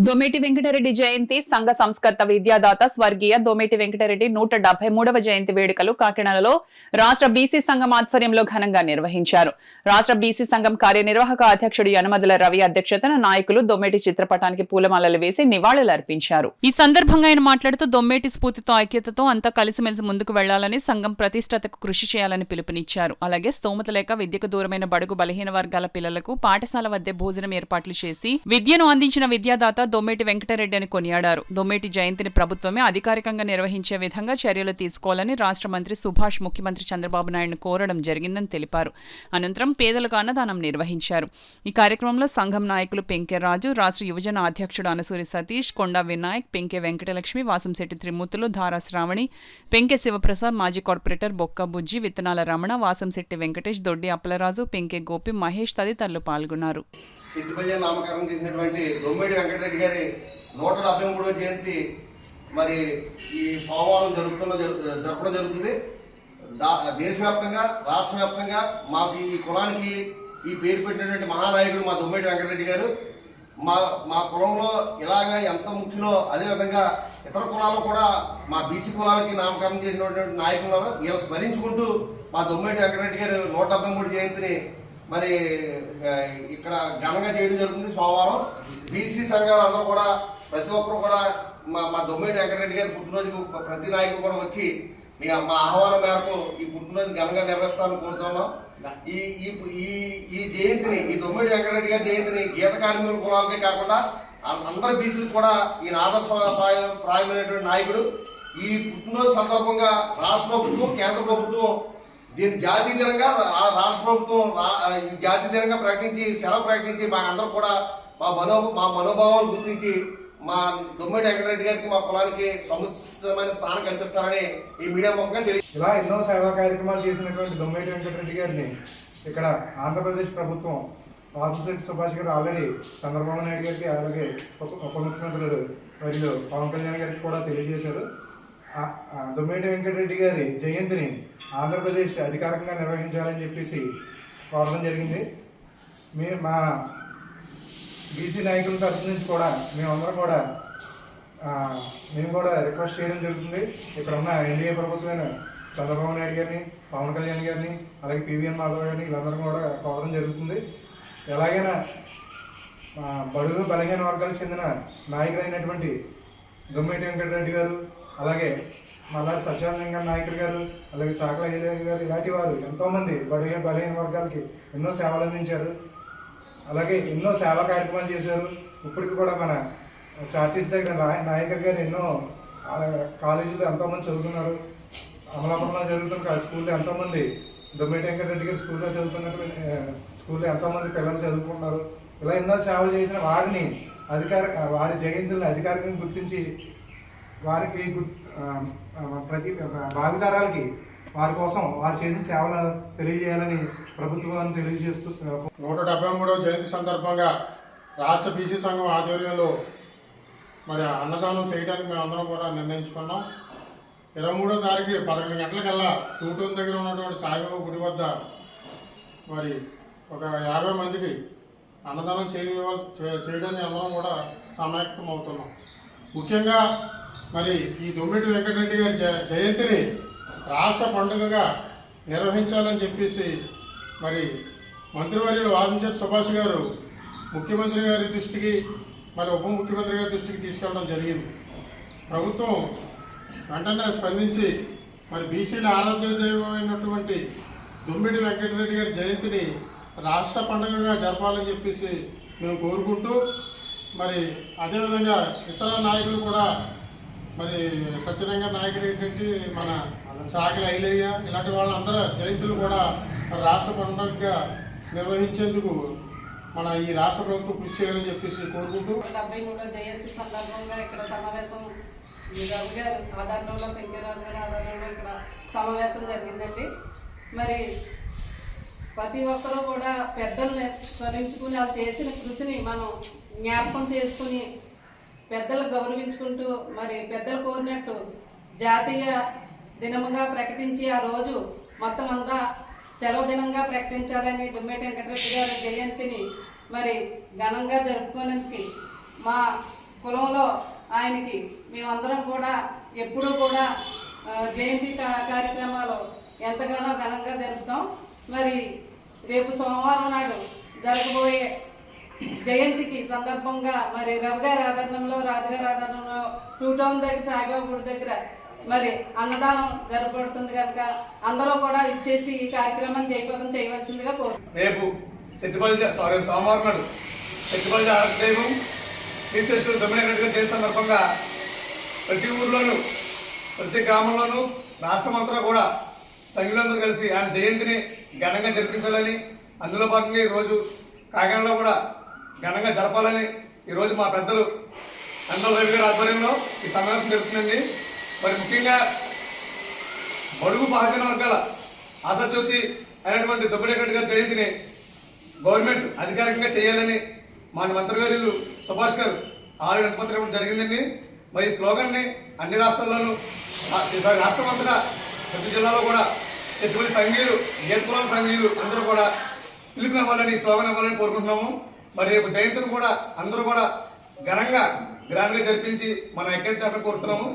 దొమ్మేటి వెంకటరెడ్డి జయంతి సంఘ సంస్కర్త విద్యాదాత స్వర్గీయ దొమ్మేటి వెంకటరెడ్డి 173వ జయంతి వేడుకలు కాకినాడలో రాష్ట్ర బీసీ సంఘం ఆధ్వర్యంలో ఘనంగా నిర్వహించారు. రాష్ట్ర బీసీ సంఘం కార్యనిర్వాహక అధ్యక్షుడు యనమదుల రవి అధ్యక్షతన నాయకులు దొమ్మేటి చిత్రపటానికి పూలమాలలు వేసి నివాళులర్పించారు. ఈ సందర్భంగా ఆయన మాట్లాడుతూ దొమ్మేటి స్ఫూర్తితో ఐక్యతతో అంతా కలిసిమెలిసి ముందుకు వెళ్లాలని, సంఘం ప్రతిష్టతకు కృషి చేయాలని పిలుపునిచ్చారు. అలాగే స్తోమత లేక విద్యకు దూరమైన బడుగు బలహీన వర్గాల పిల్లలకు పాఠశాల వద్దే భోజనం ఏర్పాట్లు చేసి విద్యను అందించిన విద్యాదాత దొమ్మేటి వెంకటరెడ్డి అని కొనియాడారు. దొమ్మేటి జయంతిని ప్రభుత్వమే అధికారికంగా నిర్వహించే విధంగా చర్యలు తీసుకోవాలని రాష్ట్ర మంత్రి సుభాష్ ముఖ్యమంత్రి చంద్రబాబు నాయుడును కోరడం జరిగిందని తెలిపారు. అనంతరం పేదలకు అన్నదానం నిర్వహించారు. ఈ కార్యక్రమంలో సంఘం నాయకులు పెంకె రాజు, రాష్ట్ర యువజన అధ్యక్షుడు అనసూరి సతీష్, కొండా వినాయక్, పెంకె వెంకటలక్ష్మి, వాసంశెట్టి త్రిమూర్తులు, ధారా శ్రావణి, పెంకె శివప్రసాద్, మాజీ కార్పొరేటర్ బొక్క బుజ్జి, విత్తనాల రమణ, వాసంశెట్టి వెంకటేష్, దొడ్డి అప్పలరాజు, పెంకె గోపి, మహేష్ తదితరులు పాల్గొన్నారు. సిద్దిపల్లి నామకరణం చేసినటువంటి దొమ్మేటి వెంకటరెడ్డి గారి 173వ జయంతి మరి ఈ సోమవారం జరపడం జరుగుతుంది. దేశవ్యాప్తంగా రాష్ట్ర వ్యాప్తంగా మాకు ఈ కులానికి ఈ పేరు పెట్టినటువంటి మహానాయకుడు మా దొమ్మేటి వెంకటరెడ్డి గారు. మా కులంలో ఇలాగ ఎంత ముఖ్యలో అదేవిధంగా ఇతర కులాలు కూడా మా బీసీ కులాలకి నామకరణం చేసినటువంటి నాయకులు వీళ్ళు స్మరించుకుంటూ మా దొమ్మేటి వెంకటరెడ్డి గారు 173 జయంతిని మరి ఇక్కడ ఘనంగా చేయడం జరుగుతుంది. సోమవారం బీసీ సంఘాలు అందరూ కూడా ప్రతి ఒక్కరు కూడా మా దొమ్మేటి వెంకటరెడ్డి గారి పుట్టినరోజుకు ప్రతి నాయకులు కూడా వచ్చి మా ఆహ్వానం మేరకు ఈ పుట్టినరోజు ఘనంగా నిర్వహిస్తామని కోరుతున్నాం. ఈ జయంతిని, ఈ దొమ్మేటి వెంకటరెడ్డి గారి జయంతిని గీత కార్మికుల కులాలకే కాకుండా అందరు బీసీలు కూడా ఈయన ఆదర్శప్రాయమైనటువంటి నాయకుడు. ఈ పుట్టినరోజు సందర్భంగా రాష్ట్ర ప్రభుత్వం, కేంద్ర ప్రభుత్వం దీన్ని జాతీయ దినంగా రాష్ట్ర ప్రభుత్వం జాతీయ దినంగా ప్రకటించి సెలవు ప్రకటించి మా అందరూ కూడా మా మనోభావాలు గుర్తించి మా దొమ్మేటి వెంకటరెడ్డి గారికి మా కులానికి సముచితమైన స్థానం కల్పిస్తారని ఈ మీడియా ముఖంగా తెలియదు. ఇలా ఎన్నో సేవా కార్యక్రమాలు చేసినటువంటి దొమ్మేటి వెంకటరెడ్డి గారిని ఇక్కడ ఆంధ్రప్రదేశ్ ప్రభుత్వం వాసంశెట్టి సుభాష్ గారు ఆల్రెడీ చంద్రబాబు నాయుడు గారికి, అలాగే ఉప ముఖ్యమంత్రులు మరియు పవన్ కళ్యాణ్ గారికి కూడా తెలియజేశారు. దొమ్మేటి వెంకటరెడ్డి గారి జయంతిని ఆంధ్రప్రదేశ్ అధికారికంగా నిర్వహించాలని చెప్పేసి కోరడం జరిగింది. మా బీసీ నాయకుల తరఫు నుంచి కూడా మేము కూడా రిక్వెస్ట్ చేయడం జరుగుతుంది. ఇక్కడ ఉన్న ఎన్డీఏ ప్రభుత్వమైన చంద్రబాబు నాయుడు గారిని, పవన్ కళ్యాణ్ గారిని, అలాగే పివిఎన్ మాధవ్ గారిని వీళ్ళందరూ కూడా కోరడం జరుగుతుంది. ఎలాగైనా బడుగు బలహీన వర్గాలకు చెందిన నాయకులైనటువంటి దొమ్మేటి వెంకటరెడ్డి గారు, అలాగే మల్లాడి సత్యానంద నాయకులు గారు, అలాగే చాకల అయ్యగారు గారు, ఇలాంటి వారు ఎంతోమంది బలహీన వర్గాలకి ఎన్నో సేవలు అందించారు. అలాగే ఎన్నో సేవా కార్యక్రమాలు చేశారు. ఇప్పటికి కూడా మన చార్టీస్ దగ్గర నాయకర్ గారు ఎన్నో కాలేజీలో ఎంతోమంది చదువుతున్నారు. అమలాపురంలో జరుగుతున్న స్కూల్లో ఎంతోమంది దొమ్మేటి వెంకటరెడ్డి గారి స్కూల్లో స్కూల్లో ఎంతోమంది పిల్లలు చదువుకుంటున్నారు. ఇలా ఎన్నో సేవలు చేసిన వారిని వారి జయంతులను అధికారికంగా గుర్తించి వారికి ప్రతి భావితరాలకి వారి కోసం వారు చేసిన సేవలు తెలియజేయాలని ప్రభుత్వాన్ని తెలియజేస్తూ 173వ జయంతి సందర్భంగా రాష్ట్ర బీసీ సంఘం ఆధ్వర్యంలో మరి అన్నదానం చేయడానికి మేమందరం కూడా నిర్ణయించుకున్నాం. 23వ తారీఖు 11 గంటలకల్లా టూటూన్ దగ్గర ఉన్నటువంటి సాయిబాబా గుడి వద్ద మరి ఒక 50 మందికి అన్నదానం చేయడానికి అందరం కూడా సమాయత్తం అవుతున్నాం. ముఖ్యంగా మరి ఈ దొమ్మేటి వెంకటరెడ్డి గారి జయంతిని రాష్ట్ర పండుగగా నిర్వహించాలని చెప్పేసి మరి మంత్రివర్యులు వాసంశెట్టి సుభాష్ గారు ముఖ్యమంత్రి గారి దృష్టికి, మరి ఉప ముఖ్యమంత్రి గారి దృష్టికి తీసుకెళ్ళడం జరిగింది. ప్రభుత్వం వెంటనే స్పందించి మరి బీసీల ఆరాధ్యమైనటువంటి దొమ్మేటి వెంకటరెడ్డి గారి జయంతిని రాష్ట్ర పండుగగా జరపాలని చెప్పేసి మేము కోరుకుంటూ, మరి అదేవిధంగా ఇతర నాయకులు కూడా మరి సత్యరంగ నాయకులు ఏంటంటే మన చాకలి ఐలయ్య ఇలాంటి వాళ్ళందరూ జయంతులు కూడా రాష్ట్ర పండుగగా నిర్వహించేందుకు మన ఈ రాష్ట్ర ప్రభుత్వం కృషి చేయాలని చెప్పేసి కోరుకుంటూ 73వ జయంతి సందర్భంగా ఇక్కడ సమావేశం ఆధారంలో పెంకరాజు గారి ఆధారంలో ఇక్కడ సమావేశం జరిగిందండి. మరి ప్రతి ఒక్కరూ కూడా పెద్దల్ని స్మరించుకుని వాళ్ళు చేసిన కృషిని మనం జ్ఞాపకం చేసుకుని పెద్దలు గౌరవించుకుంటూ మరి పెద్దలు కోరినట్టు జాతీయ దినముగా ప్రకటించి ఆ రోజు మొత్తం అంతా సెలవు దినంగా ప్రకటించాలని దొమ్మేటి వెంకటరెడ్డి గారి జయంతిని మరి ఘనంగా జరుపుకోవడానికి మా కులంలో ఆయనకి మేమందరం కూడా ఎప్పుడూ కూడా జయంతి కార్యక్రమాలు ఎంతగానో ఘనంగా జరుపుతాం. మరి రేపు సోమవారం నాడు జరగబోయే జయంతికి సందర్భంగా మరి రవి గారి ఆదరణంలో రాజుగారి ఆదరణంలో 2 టౌన్ దగ్గర సాయిబాబా గుడి దగ్గర మరి అన్నదానం జరపబడుతుంది కనుక అందరూ కూడా ఇచ్చేసి ఈ కార్యక్రమం జయప్రదం చేయవలసిందిగా కోరుతున్నాం. రేపు సోమవారం నాడు సెట్టిపల్లి ఆరోగ్యం తీర్థేశ్వరుడు దొమ్మిడిగా చేసే సందర్భంగా ప్రతి ఊర్లోనూ ప్రతి గ్రామంలోనూ రాష్ట్రమంతా కూడా సంఘులందరూ కలిసి ఆయన జయంతిని ఘనంగా జరిపించాలని, అందులో భాగంగా ఈరోజు కాకినాడలో కూడా ఘనంగా జరపాలని ఈరోజు మా పెద్దలు అన్నల రవి గారి ఆధ్వర్యంలో ఈ సమావేశం జరుగుతుందండి. మరి ముఖ్యంగా బడుగు బహుజన వర్గాల ఆశాజ్యోతి అయినటువంటి దొబ్బిరెడ్డి గారి జయంతిని గవర్నమెంట్ అధికారికంగా చేయాలని మా మంత్రివర్యులు సుభాష్ గారు ఆల్రెడీ అనుమతి జరిగిందండి. మరి ఈ స్లోగన్ని అన్ని రాష్ట్రాల్లోనూ రాష్ట్రం అంతటా ప్రతి జిల్లాలో కూడా చెట్టుబడి సంఘీయులు గేర్పురాల సంఘీయులు అందరూ కూడా పిలుపునివ్వాలని స్లోగన్ ఇవ్వాలని కోరుకుంటున్నాము. మరి రేపు జయంతిని కూడా అందరూ కూడా ఘనంగా గ్రాండ్గా జరిపించి మనం ఎక్కించాలని కోరుతున్నాము.